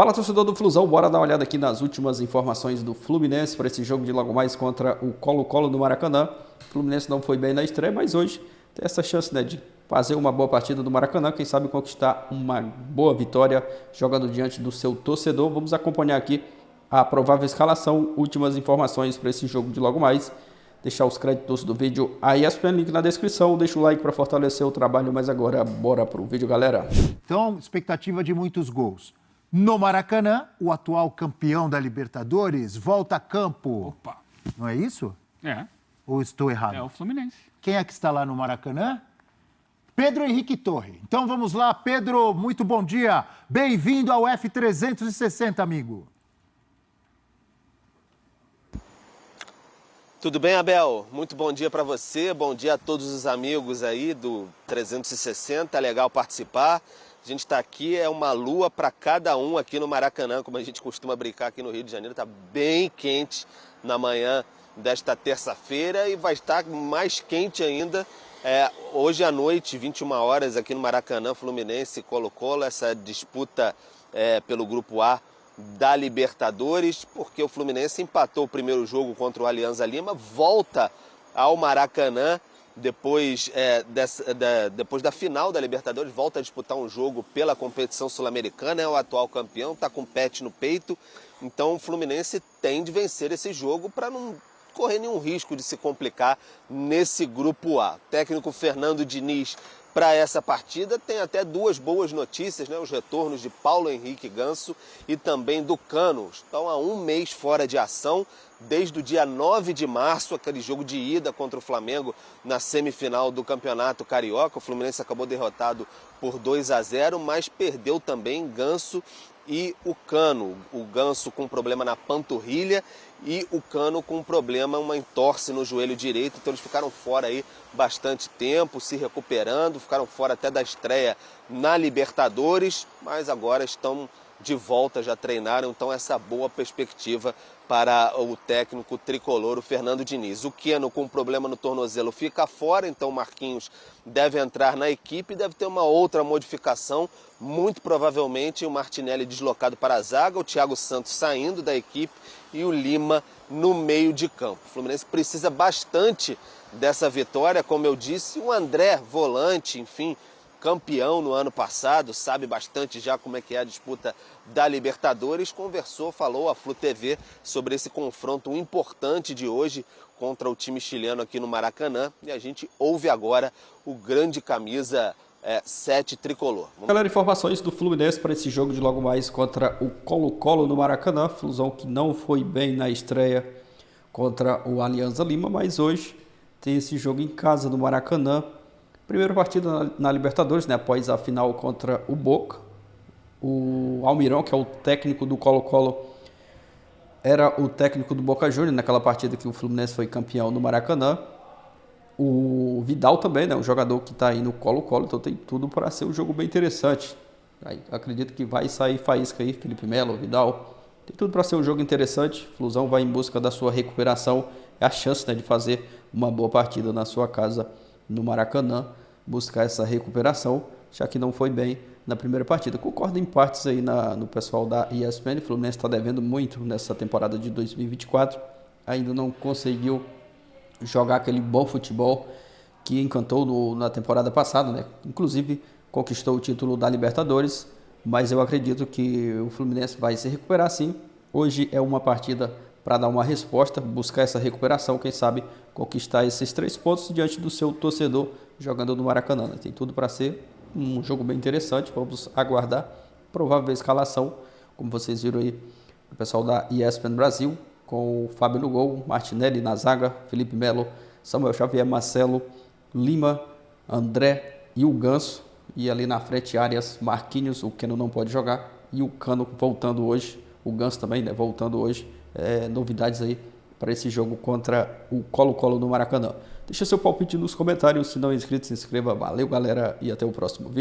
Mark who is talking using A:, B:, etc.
A: Fala, torcedor do Flusão, bora dar uma olhada aqui nas últimas informações do Fluminense para esse jogo de logo mais contra o Colo-Colo do Maracanã. O Fluminense não foi bem na estreia, mas hoje tem essa chance, né, de fazer uma boa partida do Maracanã, quem sabe conquistar uma boa vitória jogando diante do seu torcedor. Vamos acompanhar aqui a provável escalação, últimas informações para esse jogo de logo mais. Deixar os créditos do vídeo aí, ESPN, link na descrição, deixa o like para fortalecer o trabalho, mas agora bora pro vídeo, galera.
B: Então, expectativa de muitos gols. No Maracanã, o atual campeão da Libertadores volta a campo.
C: Opa!
B: Não é isso?
C: É.
B: Ou estou errado?
C: É o Fluminense.
B: Quem é que está lá no Maracanã? Pedro Henrique Torre. Então vamos lá, Pedro, muito bom dia. Bem-vindo ao F360, amigo.
D: Tudo bem, Abel? Muito bom dia para você, bom dia a todos os amigos aí do 360, legal participar. A gente está aqui, é uma lua para cada um aqui no Maracanã, como a gente costuma brincar aqui no Rio de Janeiro. Está bem quente na manhã desta terça-feira e vai estar mais quente ainda hoje à noite, 21 horas, aqui no Maracanã, Fluminense e Colo-Colo, essa disputa pelo Grupo A da Libertadores, porque o Fluminense empatou o primeiro jogo contra o Alianza Lima, volta ao Maracanã depois da final da Libertadores, volta a disputar um jogo pela competição sul-americana, é o atual campeão, está com o pet no peito, então o Fluminense tem de vencer esse jogo para não correr nenhum risco de se complicar nesse Grupo A. O técnico Fernando Diniz, para essa partida, tem até duas boas notícias, né? Os retornos de Paulo Henrique Ganso e também do Cano. Estão há um mês fora de ação, desde o dia 9 de março, aquele jogo de ida contra o Flamengo na semifinal do Campeonato Carioca. O Fluminense acabou derrotado por 2-0, mas perdeu também Ganso e o Cano. O Ganso com problema na panturrilha e o Cano com problema, uma entorse no joelho direito. Então eles ficaram fora aí bastante tempo, se recuperando, ficaram fora até da estreia na Libertadores, mas agora estão de volta, já treinaram, então essa boa perspectiva para o técnico tricolor, o Fernando Diniz. O Keno com problema no tornozelo fica fora, então o Marquinhos deve entrar na equipe, deve ter uma outra modificação, muito provavelmente o Martinelli deslocado para a zaga, o Thiago Santos saindo da equipe e o Lima no meio de campo. O Fluminense precisa bastante dessa vitória, como eu disse, o André, volante, enfim, campeão no ano passado, sabe bastante já como é que é a disputa da Libertadores, falou à Flu TV sobre esse confronto importante de hoje contra o time chileno aqui no Maracanã, e a gente ouve agora o grande camisa 7 tricolor.
A: Galera, informações do Fluminense para esse jogo de logo mais contra o Colo-Colo no Maracanã. Flusão que não foi bem na estreia contra o Alianza Lima, mas hoje tem esse jogo em casa no Maracanã. Primeira partida na Libertadores, né, após a final contra o Boca. O Almirão, que é o técnico do Colo-Colo, era o técnico do Boca Juniors naquela partida que o Fluminense foi campeão no Maracanã. O Vidal também, né, um jogador que está aí no Colo-Colo, então tem tudo para ser um jogo bem interessante. Aí, acredito que vai sair faísca aí, Felipe Melo, Vidal. Tem tudo para ser um jogo interessante. Flusão vai em busca da sua recuperação. É a chance, né, de fazer uma boa partida na sua casa no Maracanã, buscar essa recuperação, já que não foi bem na primeira partida. Concordo em partes aí no pessoal da ESPN, o Fluminense está devendo muito nessa temporada de 2024, ainda não conseguiu jogar aquele bom futebol que encantou na temporada passada, né? Inclusive conquistou o título da Libertadores, mas eu acredito que o Fluminense vai se recuperar sim. Hoje é uma partida para dar uma resposta, buscar essa recuperação, quem sabe conquistar esses 3 pontos diante do seu torcedor jogando no Maracanã. Tem tudo para ser um jogo bem interessante, vamos aguardar. Provável escalação, como vocês viram aí, o pessoal da ESPN Brasil, com o Fábio no gol, Martinelli na zaga, Felipe Melo, Samuel Xavier, Marcelo, Lima, André e o Ganso. E ali na frente, Arias, Marquinhos, o Keno não pode jogar, e o Cano voltando hoje, o Ganso também, né, voltando hoje. Novidades aí para esse jogo contra o Colo-Colo no Maracanã. Deixa seu palpite nos comentários, se não é inscrito, se inscreva. Valeu, galera, e até o próximo vídeo.